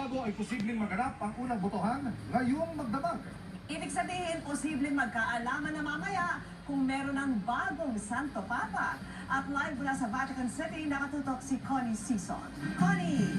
Pasado ay posibleng maganap ang unang botohan ngayong magdamag. Ibig sabihin, posibleng magkaalaman na mamaya kung meron ng bagong Santo Papa. At live mula sa Vatican City, nakatutok si Connie Sison. Connie!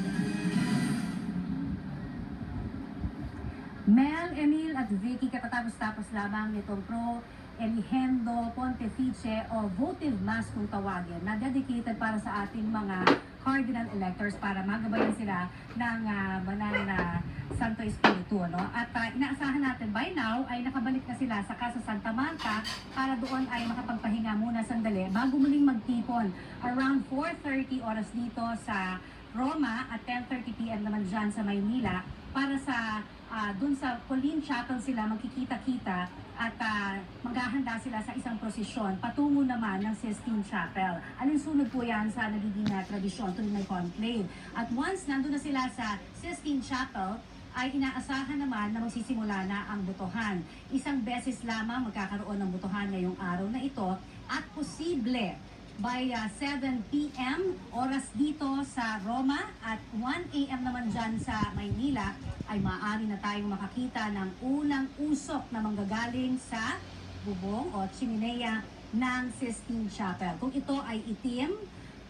Mel, Emil at Vicky, katatapos-tapos lamang nitong Pro Eligendo Pontifice o Votive Mass kung tawagin na dedicated para sa ating mga cardinal electors para magabayan sila ng banal na Santo Espiritu. No? At inaasahan natin by now ay nakabalik na sila sa Casa Santa Marta para doon ay makapagpahinga muna sandali bago muling magtipon around 4:30 oras dito sa Roma at 10:30 p.m. naman dyan sa Maynila para sa dun sa Pauline Chapel sila magkikita-kita at maghahanda sila sa isang prosesyon patungo naman ng Sistine Chapel. Alinsunod po yan sa nagiging tradisyon tuloy may conclave. At once nandun na sila sa Sistine Chapel, ay inaasahan naman na magsisimula na ang botohan. Isang beses lamang magkakaroon ng botohan ngayong araw na ito at posible by 7 p.m. oras dito sa Roma at 1 a.m. naman dyan sa Maynila ay maaari na tayong makakita ng unang usok na manggagaling sa bubong o chimenea ng Sistine Chapel. Kung ito ay itim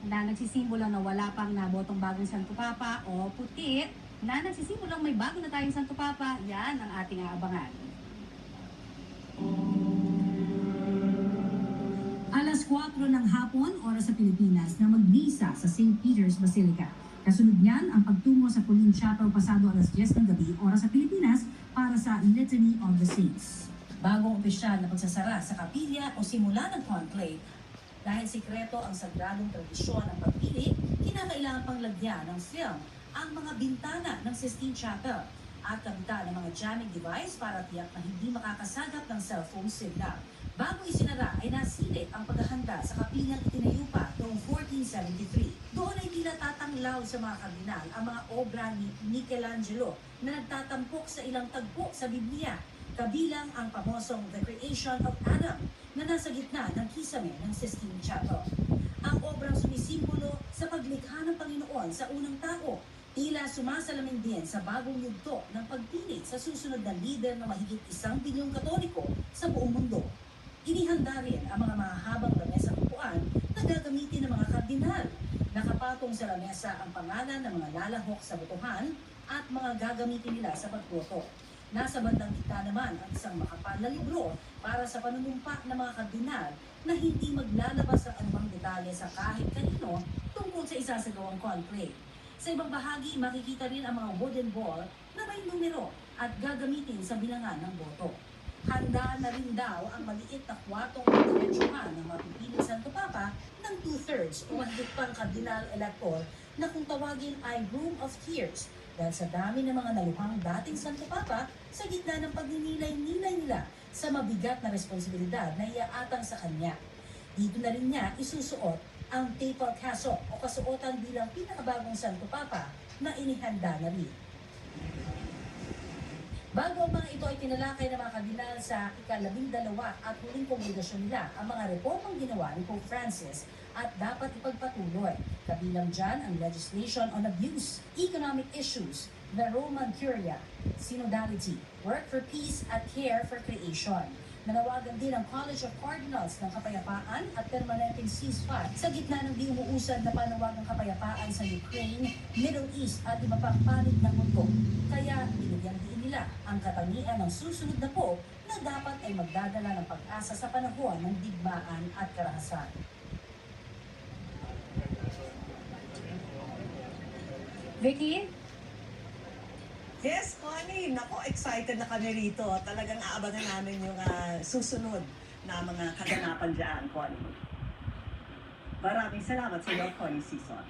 na nagsisimbolo na wala pang nabotong bagong Santo Papa o puti na nagsisimbolo may bago na tayong Santo Papa, yan ang ating aabangan. Alas 4 ng hapon, oras sa Pilipinas, na magbisa sa St. Peter's Basilica. Kasunod niyan ang pagtungo sa Pauline Chapel pasado alas 10 ng gabi, oras sa Pilipinas, para sa Litany of the Saints. Bagong opisyal na pagsasara sa kapilya o simula ng conclave. Dahil sikreto ang sagradong tradisyon ng pagpili, kinakailangan pang lagyan ng film ang mga bintana ng Sistine Chapel at kabitan ng mga jamming device para tiyak na hindi makakasagap ng cellphone signal. Bago isinara ay nasilip ang paghahanda sa kapilyang itinayo pa noong 1473. Doon ay tila tatanglaw sa mga kardinal ang mga obra ni Michelangelo na nagtatampok sa ilang tagpo sa Biblia, kabilang ang pamosong The Creation of Adam na nasa gitna ng kisame ng Sistine Chapel. Ang obrang sumisimbolo sa paglikha ng Panginoon sa unang tao, tila sumasalamin din sa bagong yugto ng pagpili sa susunod na lider na mahigit 1 bilyong Katoliko sa buong mundo. Inihanda rin ang mga mahahabang lamesa upuan na gagamitin ng mga kardinal. Nakapatong sa lamesa ang pangalan ng mga lalahok sa botohan at mga gagamitin nila sa pagboto. Nasa bandang gitna naman ang isang makapal na libro para sa panunumpa ng mga kardinal na hindi maglalabas ng anumang detalye sa kahit kanino tungkol sa isasagawang conclave. Sa ibang bahagi, makikita rin ang mga wooden ball na may numero at gagamitin sa bilangan ng boto. Handa na rin daw ang maliit na kwartong diretsuhan ng mapipiling Santo Papa ng 2/3 o mahigit pang kardinal elector na kung tawagin ay Room of Tears dahil sa dami ng mga naluhang dating Santo Papa sa gitna ng pagninilay-nilay nila sa mabigat na responsibilidad na iaatang sa kanya. Dito na rin niya isusuot ang papal cassock o kasuotan bilang pinakabagong Santo Papa na inihanda na rin. Bago ang mga ito ay tinalakay ng mga kardinal sa ika-12 at huling kongregasyon nila ang mga reformang ginawa ni Pope Francis at dapat ipagpatuloy. Kabilang dyan ang legislation on abuse, economic issues, the Roman Curia, synodality, work for peace at care for creation. Nanawagan din ang College of Cardinals ng kapayapaan at permanenteng ceasefire sa gitna ng di umuusad na panawagang kapayapaan sa Ukraine, Middle East at iba pang panig ng mundo. Kaya binigyan din nila ang katangian ng susunod na Pope na dapat ay magdadala ng pag-asa sa panahon ng digmaan at karahasan. Vicky? Yes, Connie. Naku, excited na kami rito. Talagang aabangan namin yung susunod na mga kaganapan dyan, Connie. Maraming salamat sa iyo, Connie Sison.